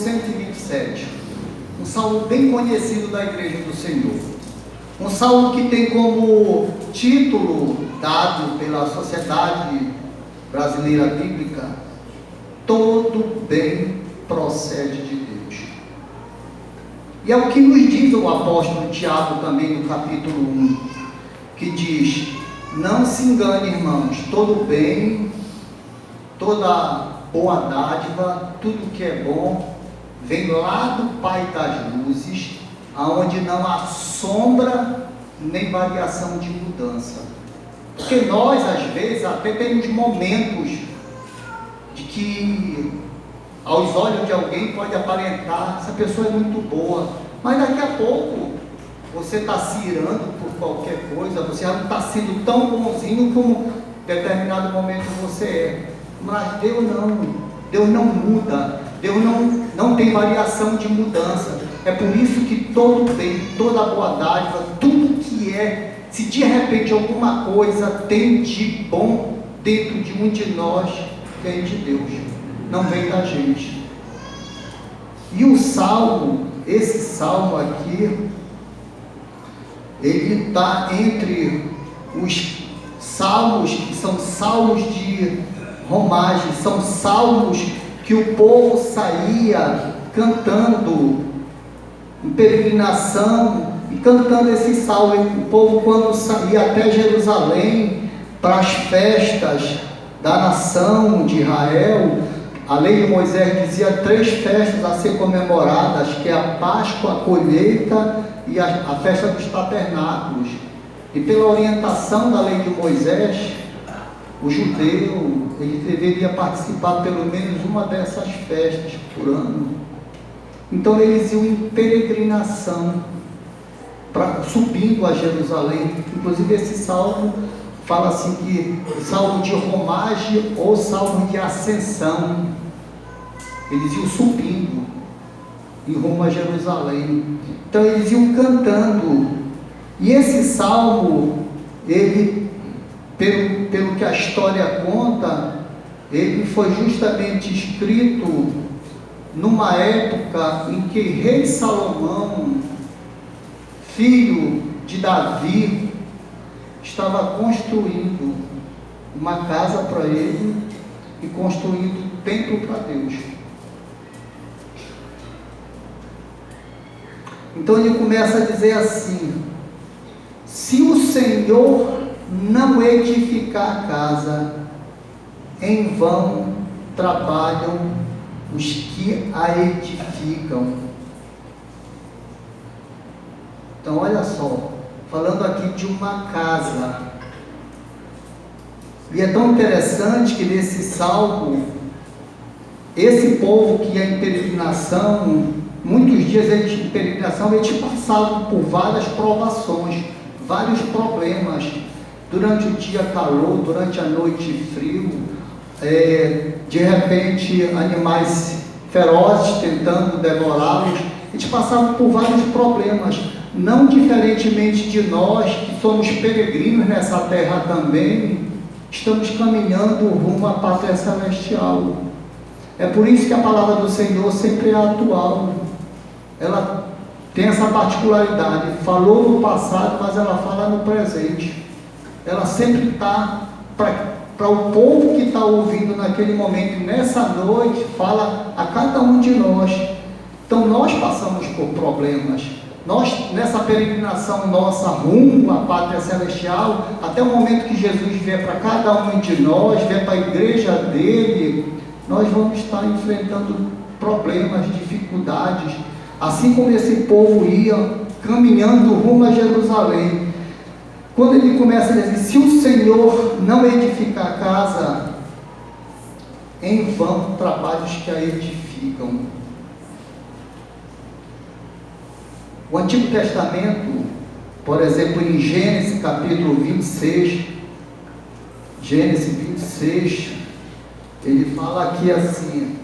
127, um salmo bem conhecido da Igreja do Senhor. Um salmo que tem como título, dado pela Sociedade Brasileira Bíblica, todo bem procede de Deus. E é o que nos diz o apóstolo Tiago também no capítulo 1, que diz: não se engane, irmãos, todo bem, toda boa dádiva, tudo que é bom, vem lá do Pai das luzes, aonde não há sombra nem variação de mudança. Porque nós, às vezes, até temos momentos de que, aos olhos de alguém, pode aparentar, essa pessoa é muito boa, mas daqui a pouco, você está se irando por qualquer coisa, você já não está sendo tão bonzinho como em determinado momento você é. Mas Deus não muda, Deus não tem variação de mudança. É por isso que todo bem, toda boa dádiva, tudo que é, se de repente alguma coisa tem de bom dentro de um de nós, vem de Deus, não vem da gente. E o salmo, esse salmo aqui, ele está entre os salmos que são salmos de romagem, são salmos que o povo saía cantando em peregrinação e cantando esse salmo. O povo, quando saía até Jerusalém para as festas da nação de Israel, a lei de Moisés dizia 3 festas a ser comemoradas, que é a Páscoa, a colheita e a festa dos tabernáculos. E pela orientação da lei de Moisés, o judeu, ele deveria participar pelo menos uma dessas festas por ano. Então eles iam em peregrinação, subindo a Jerusalém. Inclusive esse salmo fala assim que salmo de romagem ou salmo de ascensão. Eles iam subindo em rumo a Jerusalém. Então eles iam cantando. E esse salmo, ele, pelo que a história conta, ele foi justamente escrito numa época em que rei Salomão, filho de Davi, estava construindo uma casa para ele e construindo um templo para Deus. Então ele começa a dizer assim: se o Senhor não edificar a casa, em vão trabalham os que a edificam. Então olha só, falando aqui de uma casa. E é tão interessante que nesse salmo, esse povo que ia em peregrinação, muitos dias eles em peregrinação, eles passavam por várias provações, vários problemas. Durante o dia calor, durante a noite frio, de repente animais ferozes tentando devorá-los. Eles passavam por vários problemas, não diferentemente de nós que somos peregrinos nessa terra também, estamos caminhando rumo à pátria celestial. É por isso que a palavra do Senhor sempre é atual. Ela tem essa particularidade, falou no passado, mas ela fala no presente. Ela sempre está para o povo que está ouvindo naquele momento, nessa noite, fala a cada um de nós. Então nós passamos por problemas, nós nessa peregrinação nossa rumo à pátria celestial, até o momento que Jesus vier para cada um de nós, vier para a igreja dele, nós vamos estar enfrentando problemas, dificuldades, assim como esse povo ia caminhando rumo a Jerusalém. Quando ele começa a dizer: se o Senhor não edificar a casa, em vão trabalham os que a edificam. O Antigo Testamento, por exemplo, em Gênesis capítulo 26, Gênesis 26, ele fala aqui assim: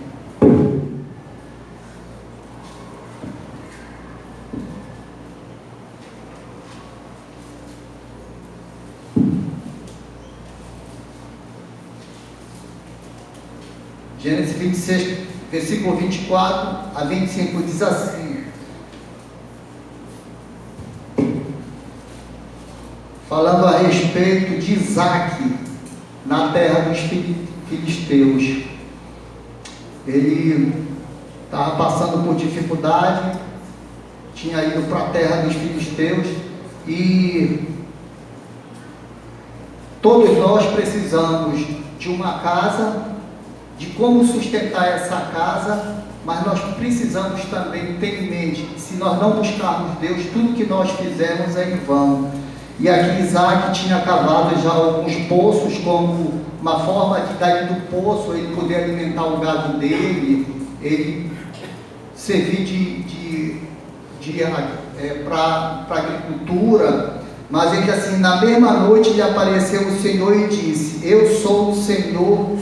Gênesis 26, versículo 24 a 25, diz assim: falando a respeito de Isaque na terra dos filisteus. Ele estava passando por dificuldade, tinha ido para a terra dos filisteus, e todos nós precisamos de uma casa, de como sustentar essa casa, mas nós precisamos também ter em mente que se nós não buscarmos Deus, tudo que nós fizermos é em vão. E aqui Isaque tinha cavado já alguns poços, como uma forma de daí do poço ele poder alimentar o gado dele, ele servir para agricultura. Mas ele assim, na mesma noite lhe apareceu o Senhor e disse: eu sou o Senhor,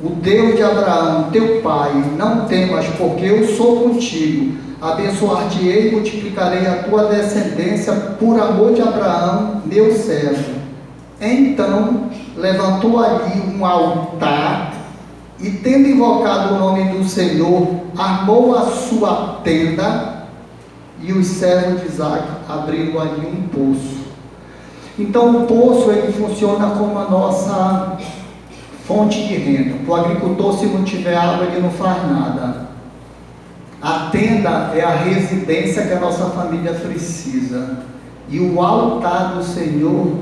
o Deus de Abraão, teu pai, não temas, porque eu sou contigo. Abençoar-te-ei e multiplicarei a tua descendência por amor de Abraão, meu servo. Então levantou ali um altar e, tendo invocado o nome do Senhor, armou a sua tenda, e os servos de Isaque abriram ali um poço. Então o poço ele funciona como a nossa fonte de renda. O agricultor, se não tiver água, ele não faz nada. A tenda é a residência que a nossa família precisa. E o altar do Senhor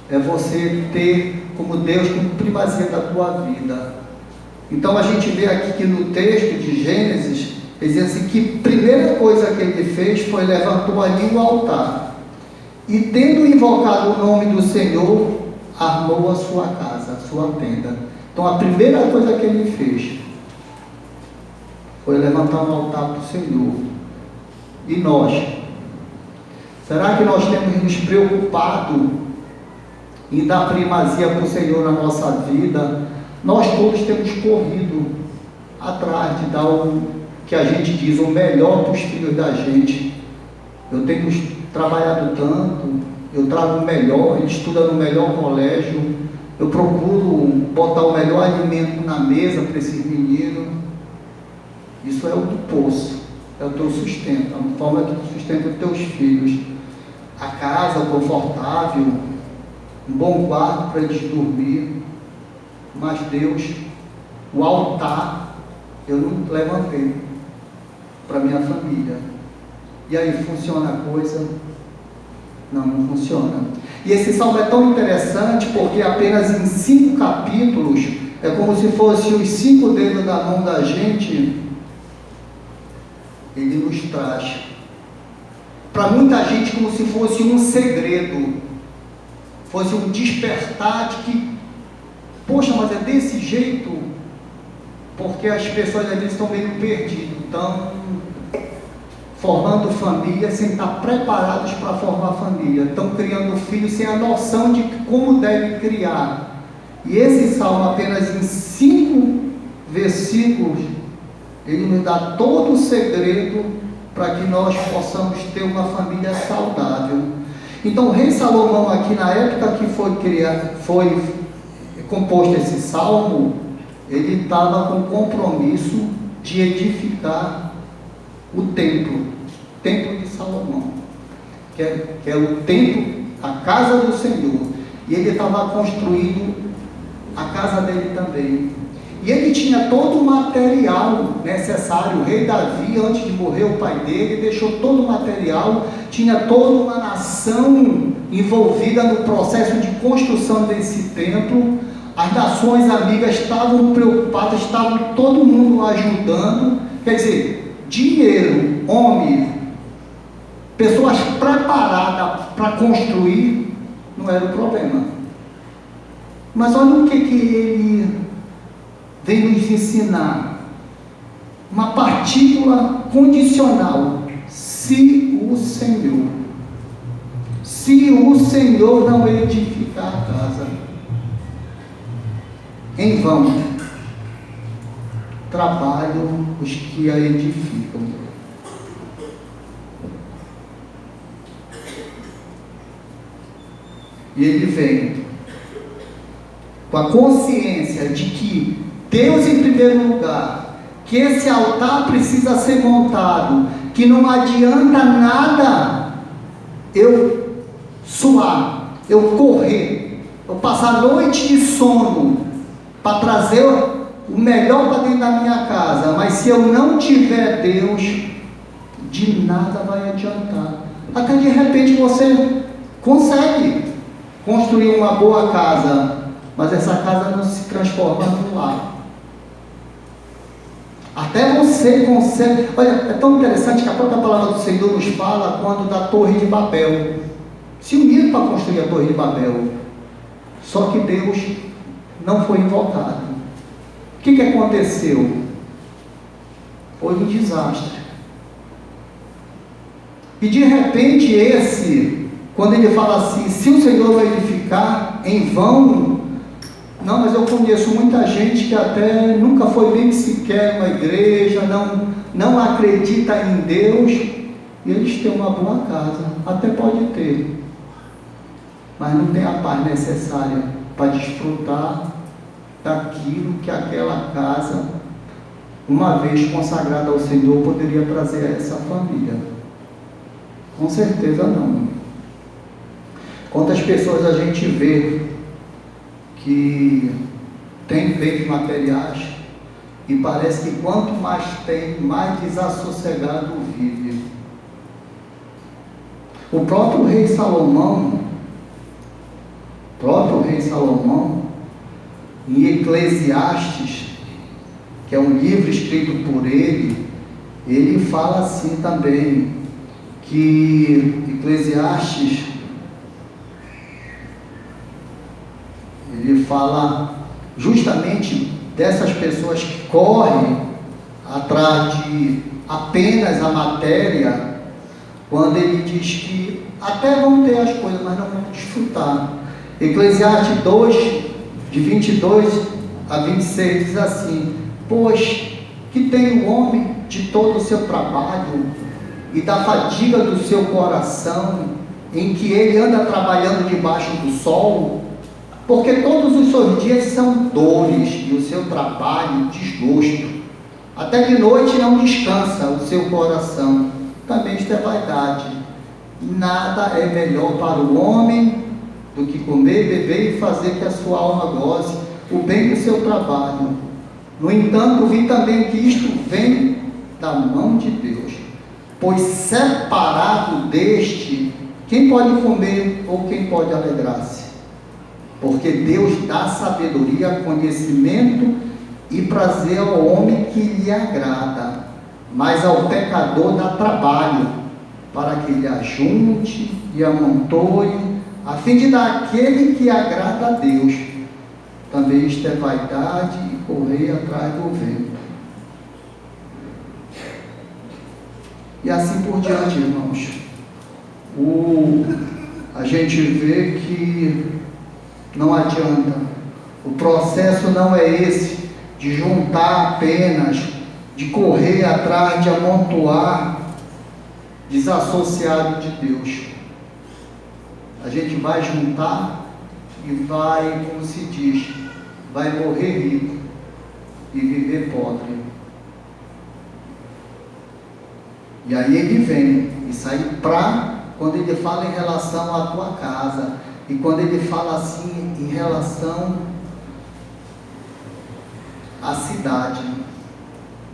é você ter como Deus, como primazia da tua vida. Então a gente vê aqui que no texto de Gênesis, ele diz assim, que a primeira coisa que ele fez foi levantou ali o altar. E tendo invocado o nome do Senhor, armou a sua casa, a sua tenda. Então a primeira coisa que ele fez foi levantar um altar para o Senhor. E nós? Será que nós temos nos preocupado em dar primazia para o Senhor na nossa vida? Nós todos temos corrido atrás de dar o que a gente diz, o melhor para os filhos da gente. Eu tenho trabalhado tanto, eu trago o melhor, ele estuda no melhor colégio, eu procuro botar o melhor alimento na mesa para esses meninos. Isso é o do poço, é o teu sustento, a forma que tu sustenta os teus filhos. A casa confortável, um bom quarto para eles dormir. Mas Deus, o altar, eu não levantei para minha família. E aí funciona a coisa? Não, não funciona. E esse salmo é tão interessante porque apenas em 5 capítulos, é como se fosse os 5 dedos da mão da gente, ele nos traz para muita gente como se fosse um segredo, fosse um despertar de que, poxa, mas é desse jeito, porque as pessoas às vezes estão meio perdidas, estão formando família sem estar preparados para formar família, estão criando filhos sem a noção de como devem criar. E esse salmo, apenas em 5 versículos, ele nos dá todo o segredo para que nós possamos ter uma família saudável. Então o rei Salomão aqui, na época que foi composto esse salmo, ele estava com o compromisso de edificar o templo de Salomão, que é o templo, a casa do Senhor. E ele estava construindo a casa dele também. E ele tinha todo o material necessário. O rei Davi, antes de morrer o pai dele, deixou todo o material, tinha toda uma nação envolvida no processo de construção desse templo. As nações amigas estavam preocupadas, estavam todo mundo ajudando. Quer dizer, dinheiro, homem, pessoas preparadas para construir, não era o problema. Mas olha o que ele vem nos ensinar. Uma partícula condicional. Se o Senhor não edificar a casa, em vão trabalham os que a edificam. E ele vem com a consciência de que Deus em primeiro lugar, que esse altar precisa ser montado, que não adianta nada eu suar, eu correr, eu passar noite de sono para trazer o melhor para dentro da minha casa, mas se eu não tiver Deus, de nada vai adiantar. Até de repente você consegue construir uma boa casa, mas essa casa não se transforma num lar. Até você consegue. Olha, é tão interessante que a própria palavra do Senhor nos fala quando da Torre de Babel. Se uniram para construir a Torre de Babel, só que Deus não foi invocado. O que aconteceu? Foi um desastre. E de repente quando ele fala assim, se o Senhor vai edificar em vão, não, mas eu conheço muita gente que até nunca foi nem sequer uma igreja, não acredita em Deus, e eles têm uma boa casa, até pode ter, mas não tem a paz necessária para desfrutar daquilo que aquela casa, uma vez consagrada ao Senhor, poderia trazer a essa família. Com certeza não. Quantas pessoas a gente vê que tem bens materiais e parece que quanto mais tem, mais desassossegado vive. O próprio rei Salomão, em Eclesiastes, que é um livro escrito por ele fala assim também, que Eclesiastes, ele fala justamente dessas pessoas que correm atrás de apenas a matéria, quando ele diz que até vão ter as coisas, mas não vão desfrutar. Eclesiastes 2, de 22 a 26, diz assim: pois que tem o homem de todo o seu trabalho e da fadiga do seu coração, em que ele anda trabalhando debaixo do sol, porque todos os seus dias são dores e o seu trabalho desgosto. Até de noite não descansa o seu coração. Também isto é vaidade. Nada é melhor para o homem do que comer, beber e fazer que a sua alma goze o bem do seu trabalho. No entanto, vi também que isto vem da mão de Deus, pois separado deste, quem pode comer ou quem pode alegrar-se? Porque Deus dá sabedoria, conhecimento e prazer ao homem que lhe agrada, mas ao pecador dá trabalho, para que ele ajunte e amontoe, a fim de dar àquele que agrada a Deus. Também isto é vaidade e correr atrás do vento. E assim por diante, irmãos. A gente vê que não adianta. O processo não é esse, de juntar apenas, de correr atrás, de amontoar, desassociado de Deus. A gente vai juntar e vai, como se diz, vai morrer rico e viver pobre. E aí ele vem, e sai quando ele fala em relação à tua casa, e quando ele fala assim em relação à cidade,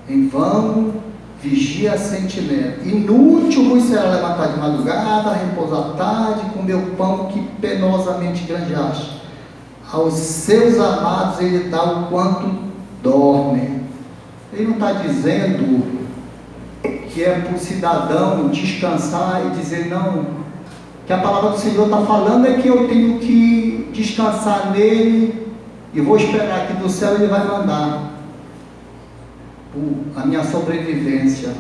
em vão vigia a sentinela, inútil vos será levantar de madrugada, repousar à tarde, comer o pão que penosamente granjeaste. Aos seus amados ele dá o quanto dormem. Ele não está dizendo que é para o cidadão descansar e dizer não, que a palavra do Senhor está falando é que eu tenho que descansar nele e vou esperar que do céu ele vai mandar a minha sobrevivência,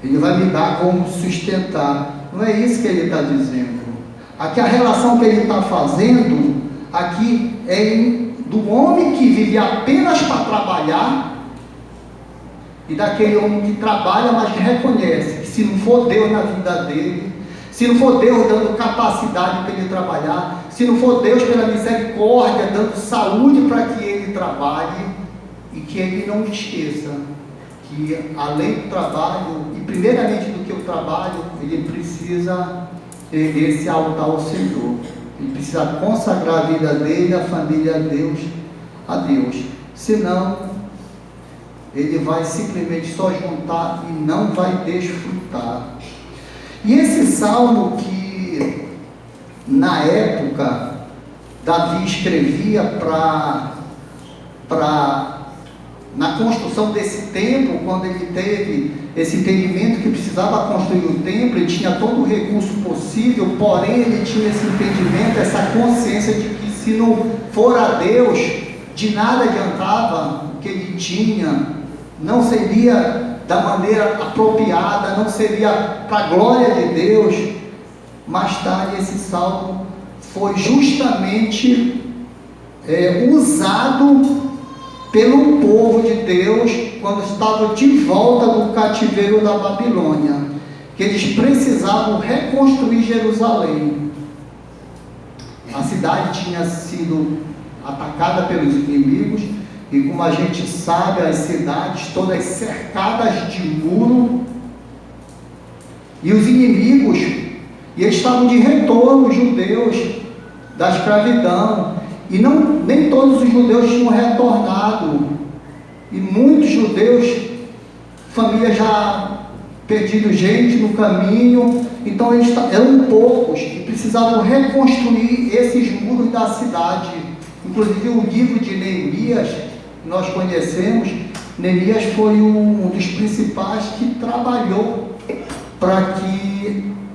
ele vai me dar como sustentar. Não é isso que ele está dizendo. Aqui a relação que ele está fazendo aqui é do homem que vive apenas para trabalhar e daquele homem que trabalha, mas que reconhece que se não for Deus na vida dele, se não for Deus dando capacidade para ele trabalhar, se não for Deus pela misericórdia dando saúde para que ele trabalhe, e que ele não esqueça que além do trabalho, e primeiramente do que o trabalho, ele precisa esse altar ao Senhor. Ele precisa consagrar a vida dele, a família a Deus. Senão, ele vai simplesmente só juntar e não vai desfrutar. E esse salmo que, na época, Davi escrevia na construção desse templo, quando ele teve esse entendimento que precisava construir o templo, ele tinha todo o recurso possível, porém ele tinha esse entendimento, essa consciência de que se não for a Deus, de nada adiantava o que ele tinha, não seria da maneira apropriada, não seria para a glória de Deus. Mais tarde esse salmo foi justamente usado pelo povo de Deus quando estavam de volta do cativeiro da Babilônia, que eles precisavam reconstruir Jerusalém. A cidade tinha sido atacada pelos inimigos, e como a gente sabe, as cidades todas cercadas de muro, e os inimigos, e eles estavam de retorno, os judeus, da escravidão, e nem todos os judeus tinham retornado, e muitos judeus, famílias já perdido gente no caminho, então eles eram poucos, e precisavam reconstruir esses muros da cidade. Inclusive o livro de Neemias, que nós conhecemos, Neemias foi um dos principais que trabalhou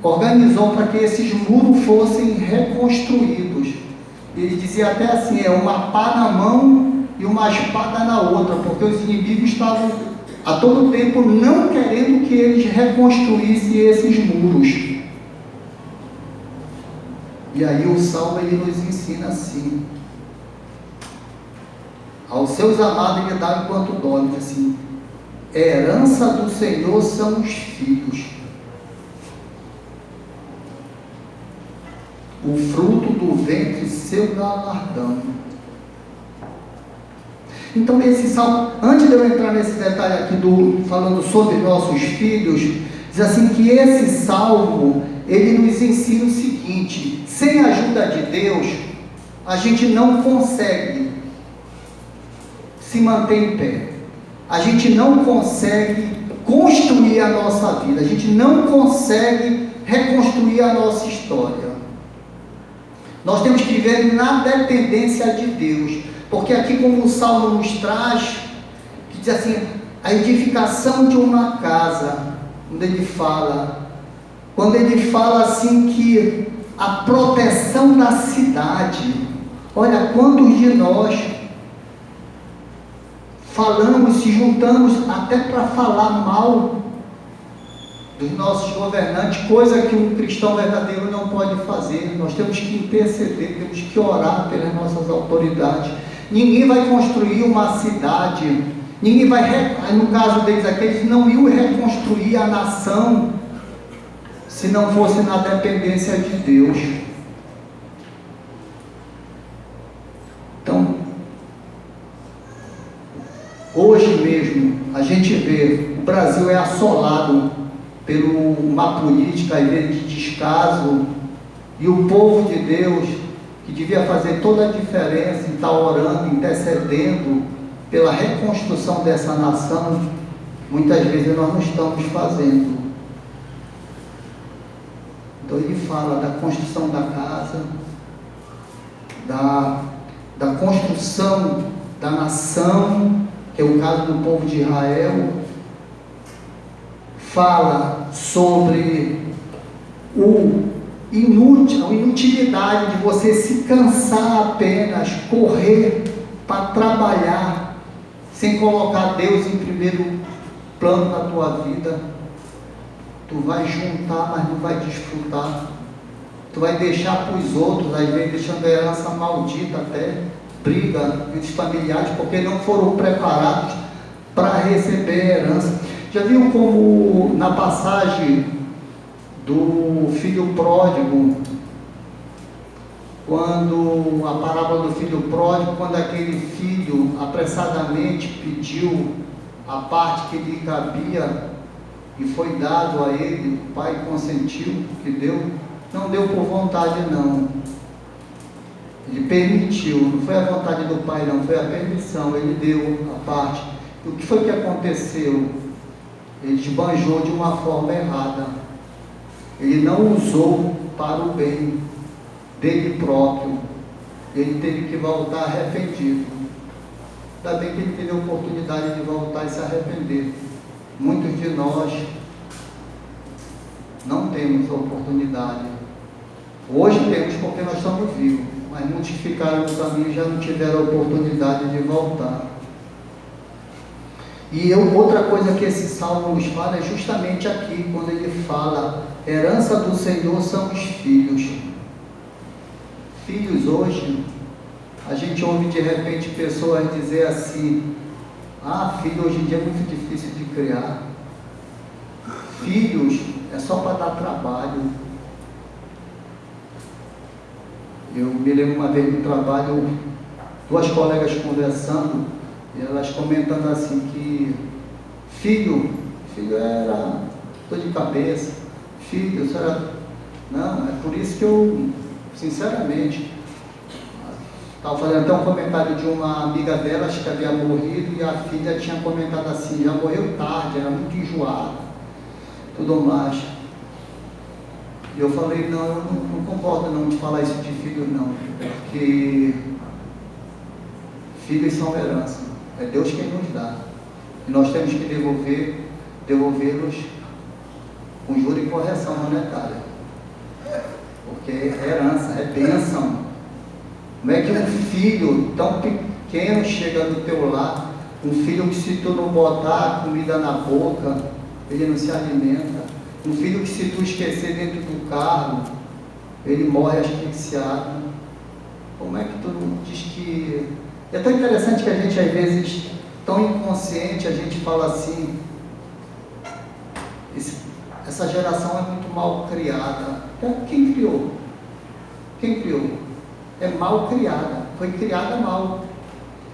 organizou para que esses muros fossem reconstruídos. Ele dizia até assim, uma pá na mão e uma espada na outra, porque os inimigos estavam a todo tempo não querendo que eles reconstruíssem esses muros. E aí o Salmo ele nos ensina assim: aos seus amados ele dá enquanto dorme, assim, herança do Senhor são os filhos, o fruto do ventre seu galardão. Então esse salmo, antes de eu entrar nesse detalhe aqui falando sobre nossos filhos, diz assim que esse salmo, ele nos ensina o seguinte: sem a ajuda de Deus, a gente não consegue se manter em pé, a gente não consegue construir a nossa vida, a gente não consegue reconstruir a nossa história. Nós temos que viver na dependência de Deus, porque aqui como o Salmo nos traz, que diz assim, a edificação de uma casa, quando ele fala assim que a proteção da cidade, olha quantos de nós falamos, se juntamos até para falar mal dos nossos governantes, coisa que um cristão verdadeiro não pode fazer. Nós temos que interceder, temos que orar pelas nossas autoridades. Ninguém vai construir uma cidade, ninguém vai, no caso deles aqui, eles não iam reconstruir a nação se não fosse na dependência de Deus. Então, hoje mesmo, a gente vê, o Brasil é assolado por uma política, às vezes, de descaso, e o povo de Deus, que devia fazer toda a diferença em estar orando, intercedendo pela reconstrução dessa nação, muitas vezes nós não estamos fazendo. Então ele fala da construção da casa, da construção da nação, que é o caso do povo de Israel, fala sobre a inutilidade de você se cansar apenas, correr para trabalhar, sem colocar Deus em primeiro plano na tua vida. Tu vai juntar, mas não vai desfrutar. Tu vai deixar para os outros, às vezes deixando a herança maldita até, briga entre os familiares, porque não foram preparados para receber a herança. Já viu como na passagem do filho pródigo, quando a parábola do filho pródigo, quando aquele filho apressadamente pediu a parte que lhe cabia e foi dado a ele, o pai consentiu que deu, não deu por vontade não, ele permitiu, não foi a vontade do pai não, foi a permissão, ele deu a parte. E o que foi que aconteceu? Ele esbanjou de uma forma errada, ele não usou para o bem dele próprio, ele teve que voltar arrependido. Ainda bem que ele teve a oportunidade de voltar e se arrepender. Muitos de nós não temos a oportunidade. Hoje temos porque nós estamos vivos, mas muitos que ficaram no caminho já não tiveram a oportunidade de voltar. E outra coisa que esse salmo nos fala é justamente aqui, quando ele fala, herança do Senhor são os filhos. Filhos hoje, a gente ouve de repente pessoas dizer assim, filho hoje em dia é muito difícil de criar. Filhos é só para dar trabalho. Eu me lembro uma vez no trabalho, duas colegas conversando, e elas comentando assim que filho era dor de cabeça, filho, isso era... Não, é por isso que eu, sinceramente, estava fazendo até um comentário de uma amiga delas que havia morrido e a filha tinha comentado assim, já morreu tarde, era muito enjoada, tudo mais. E eu falei, não, eu não concordo não de falar isso de filhos não, porque filhos são herança, é Deus quem nos dá, e nós temos que devolvê-los com juro e correção monetária, porque é herança, é bênção. Não é que um filho tão pequeno chega do teu lar, um filho que se tu não botar comida na boca, ele não se alimenta. Um filho que se tu esquecer dentro do carro, ele morre asfixiado. Como é que tu não diz que... É tão interessante que a gente às vezes, tão inconsciente, a gente fala assim, essa geração é muito mal criada. Quem criou? Quem criou? É mal criada, foi criada mal.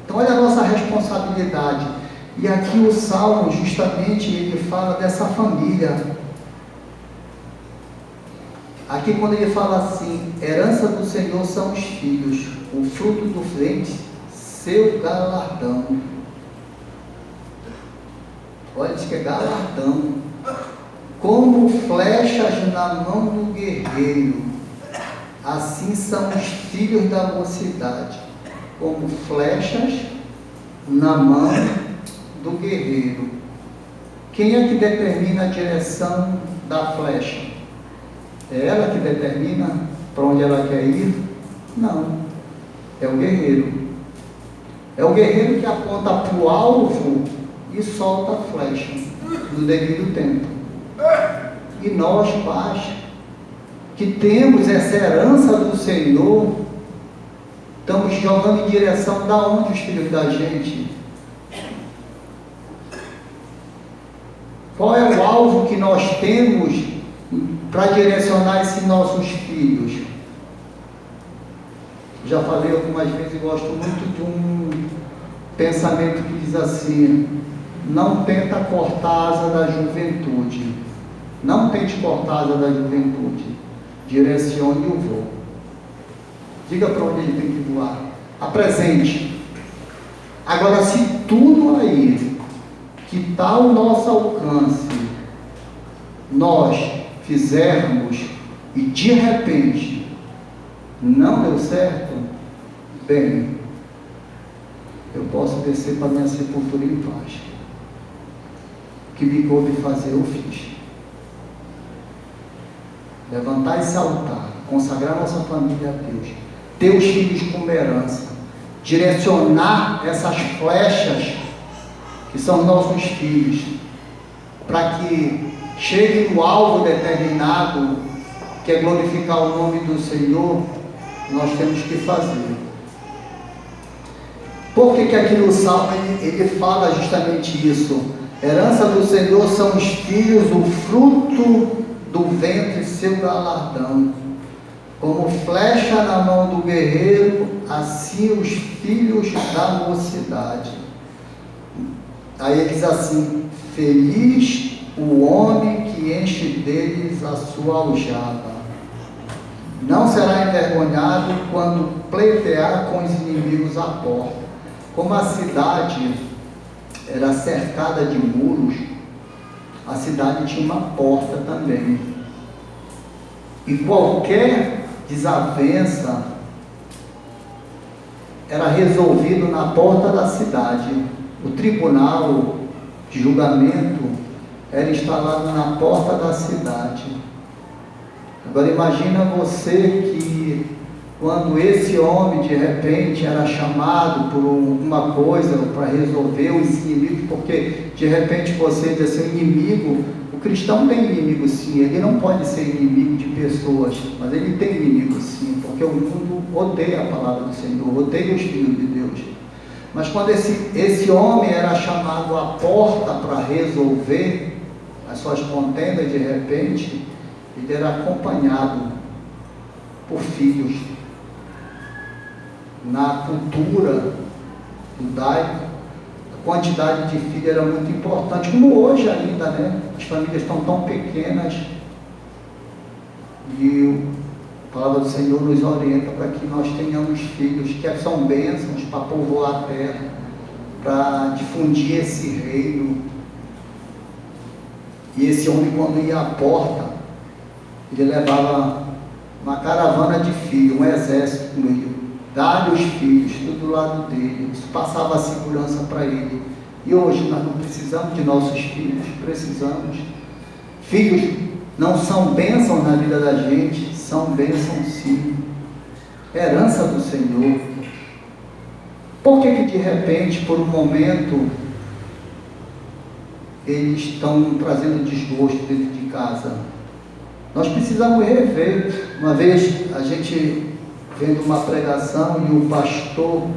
Então olha a nossa responsabilidade. E aqui o Salmo, justamente, ele fala dessa família. Aqui quando ele fala assim, herança do Senhor são os filhos, o fruto do ventre, seu galardão. Olha, diz que é galardão. Como flechas na mão do guerreiro, assim são os filhos da mocidade, como flechas na mão do guerreiro. Quem é que determina a direção da flecha? É ela que determina para onde ela quer ir? Não, é o guerreiro. É o guerreiro que aponta para o alvo e solta a flecha no devido tempo. E nós, pais, que temos essa herança do Senhor, estamos jogando em direção da onde os filhos da gente? Qual é o alvo que nós temos para direcionar esses nossos filhos? Já falei algumas vezes e gosto muito de um pensamento que diz assim: não tenta cortar a asa da juventude, não tente cortar a asa da juventude, direcione o voo. Diga para onde ele tem que voar, apresente. Agora, se tudo aí que está ao nosso alcance nós fizermos e de repente não deu certo, bem, eu posso descer para minha sepultura em paz. O que me coube fazer, eu fiz. Levantar esse altar, consagrar nossa família a Deus, ter os filhos como herança, direcionar essas flechas que são nossos filhos, para que chegue no alvo determinado, que é glorificar o nome do Senhor. Nós temos que fazer. Por que aqui no Salmo ele fala justamente isso? Herança do Senhor são os filhos, o fruto do ventre, seu galardão. Como flecha na mão do guerreiro, assim os filhos da mocidade. Aí ele diz assim: feliz o homem que enche deles a sua aljava. Não será envergonhado quando pleitear com os inimigos à porta. Como a cidade era cercada de muros, a cidade tinha uma porta também. E qualquer desavença era resolvido na porta da cidade. O tribunal de julgamento era instalado na porta da cidade. Agora imagina você que quando esse homem de repente era chamado por alguma coisa para resolver os inimigos, porque de repente você diz assim, inimigo, o cristão tem inimigo sim, ele não pode ser inimigo de pessoas, mas ele tem inimigo sim, porque o mundo odeia a palavra do Senhor, odeia os filhos de Deus. Mas quando esse homem era chamado à porta para resolver as suas contendas, de repente, ele era acompanhado por filhos. Na cultura judaica, a quantidade de filhos era muito importante, como hoje ainda, né? As famílias estão tão pequenas e a palavra do Senhor nos orienta para que nós tenhamos filhos que são bênçãos para povoar a terra, para difundir esse reino. E esse homem, quando ia à porta, ele levava uma caravana de filhos, um exército com ele, vários filhos, tudo do lado dele. Isso passava a segurança para ele. E hoje nós não precisamos de nossos filhos, precisamos. Filhos não são bênçãos na vida da gente, são bênçãos sim, herança do Senhor. Por que de repente, por um momento, eles estão trazendo desgosto dentro de casa? Nós precisamos rever. Uma vez a gente vendo uma pregação e o pastor,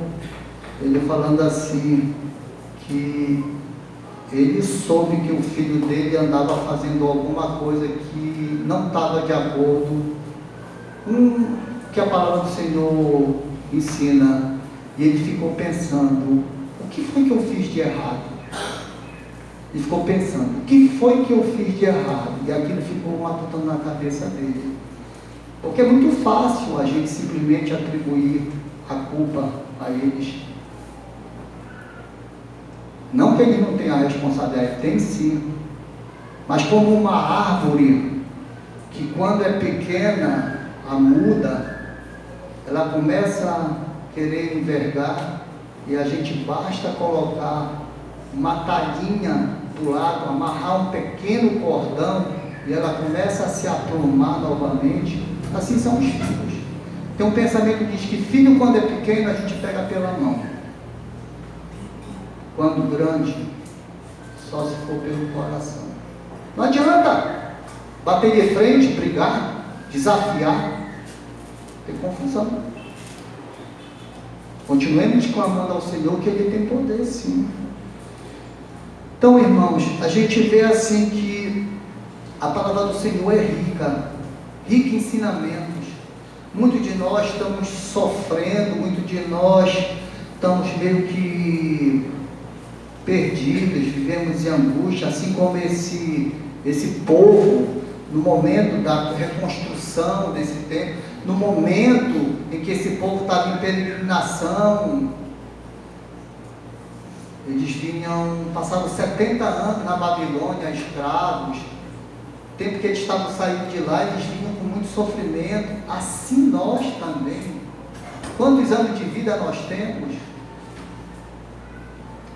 ele falando assim, que ele soube que o filho dele andava fazendo alguma coisa que não estava de acordo com o que a palavra do Senhor ensina. E ele ficou pensando, o que foi que eu fiz de errado? Ele ficou pensando, o que foi que eu fiz de errado? E aquilo ficou matutando na cabeça dele. Porque é muito fácil a gente simplesmente atribuir a culpa a eles. Não que eles não tenham a responsabilidade, tem sim. Mas como uma árvore, que quando é pequena, a muda, ela começa a querer envergar, e a gente basta colocar uma talhinha do lado, amarrar um pequeno cordão, e ela começa a se aprumar novamente. Assim são os filhos. Tem um pensamento que diz que filho, quando é pequeno, a gente pega pela mão. Quando grande, só se for pelo coração. Não adianta bater de frente, brigar, desafiar, tem confusão. Continuemos clamando ao Senhor, que Ele tem poder sim. Então, irmãos, a gente vê assim que a palavra do Senhor é rica em ensinamentos. Muitos de nós estamos sofrendo, muitos de nós estamos meio que perdidos, vivemos em angústia, assim como esse povo, no momento da reconstrução desse tempo, no momento em que esse povo estava em peregrinação, eles passaram 70 anos na Babilônia, escravos. Tempo que eles estavam saindo de lá, eles vinham com muito sofrimento. Assim nós também. Quantos anos de vida nós temos?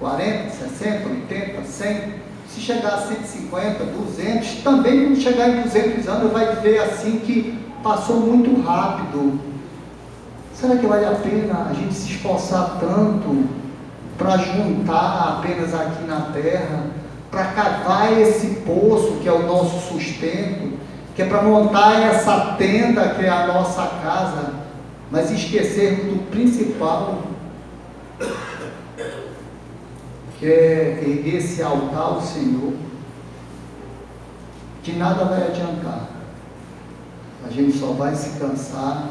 40, 60, 80, 100? Se chegar a 150, 200, também quando chegar em 200 anos, vai ver assim que passou muito rápido. Será que vale a pena a gente se esforçar tanto para juntar apenas aqui na terra, para cavar esse poço que é o nosso sustento, que é para montar essa tenda que é a nossa casa, mas esquecermos do principal, que é erguer esse altar ao Senhor? De nada vai adiantar. A gente só vai se cansar,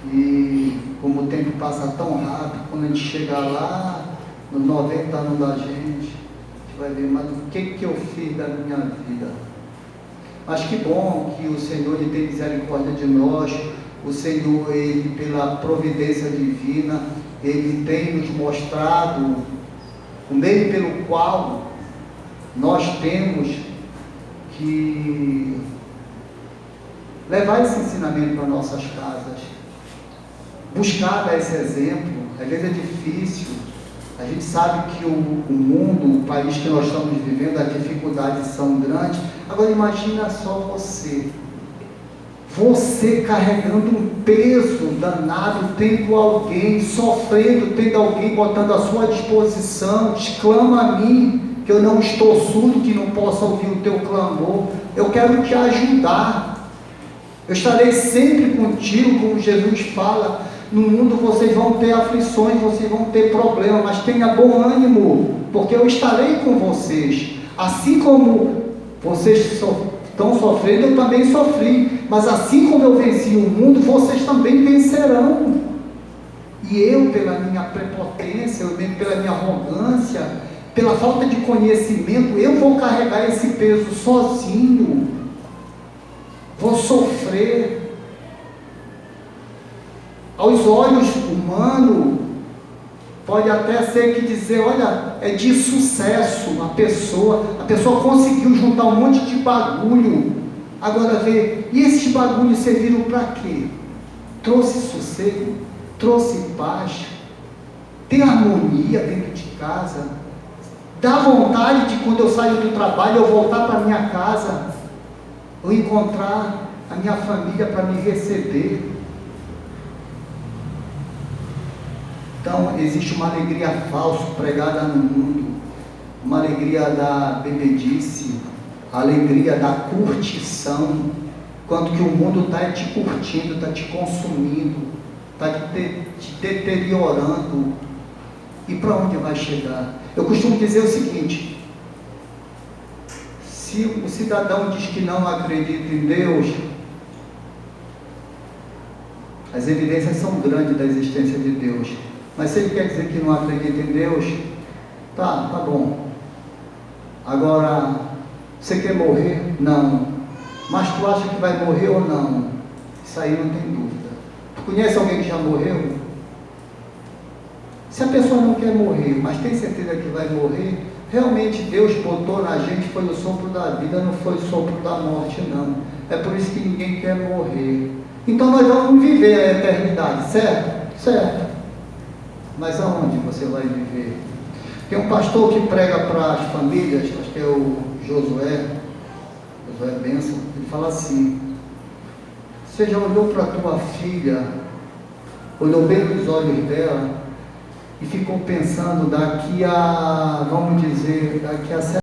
e como o tempo passa tão rápido, quando a gente chegar lá, nos 90 anos da gente vai ver, mas o que eu fiz da minha vida? Mas que bom que o Senhor ele tem misericórdia de nós, o Senhor, ele, pela providência divina, ele tem nos mostrado o meio pelo qual nós temos que levar esse ensinamento para nossas casas, buscar dar esse exemplo. Às vezes é difícil, a gente sabe que o mundo, o país que nós estamos vivendo, as dificuldades são grandes. Agora imagina só você carregando um peso danado, tendo alguém sofrendo, tendo alguém botando à sua disposição, exclama a mim, que eu não estou surdo, que não posso ouvir o teu clamor, eu quero te ajudar, eu estarei sempre contigo, como Jesus fala, no mundo vocês vão ter aflições, vocês vão ter problemas, mas tenha bom ânimo, porque eu estarei com vocês, assim como vocês estão sofrendo, eu também sofri, mas assim como eu venci o mundo, vocês também vencerão. E eu, pela minha prepotência, pela minha arrogância, pela falta de conhecimento, eu vou carregar esse peso sozinho, vou sofrer. Aos olhos humanos, pode até ser que dizer, olha, é de sucesso a pessoa conseguiu juntar um monte de bagulho, agora vê, e esses bagulhos serviram para quê? Trouxe sossego, trouxe paz, tem harmonia dentro de casa, dá vontade de quando eu saio do trabalho, eu voltar para minha casa, eu encontrar a minha família para me receber. Então, existe uma alegria falsa pregada no mundo, uma alegria da bebedice, a alegria da curtição, quanto que o mundo está te curtindo, está te consumindo, está te deteriorando. E para onde vai chegar? Eu costumo dizer o seguinte: se o cidadão diz que não acredita em Deus, as evidências são grandes da existência de Deus. Mas se ele quer dizer que não acredita em Deus, tá bom. Agora, você quer morrer? Não. Mas tu acha que vai morrer ou não? Isso aí não tem dúvida. Tu conhece alguém que já morreu? Se a pessoa não quer morrer, mas tem certeza que vai morrer, realmente Deus botou na gente, foi o sopro da vida, não foi o sopro da morte, não. É por isso que ninguém quer morrer. Então nós vamos viver a eternidade, certo? Certo. Mas aonde você vai viver? Tem um pastor que prega para as famílias, acho que é o Josué Benção, ele fala assim: você já olhou para a tua filha, olhou bem nos olhos dela e ficou pensando daqui a 7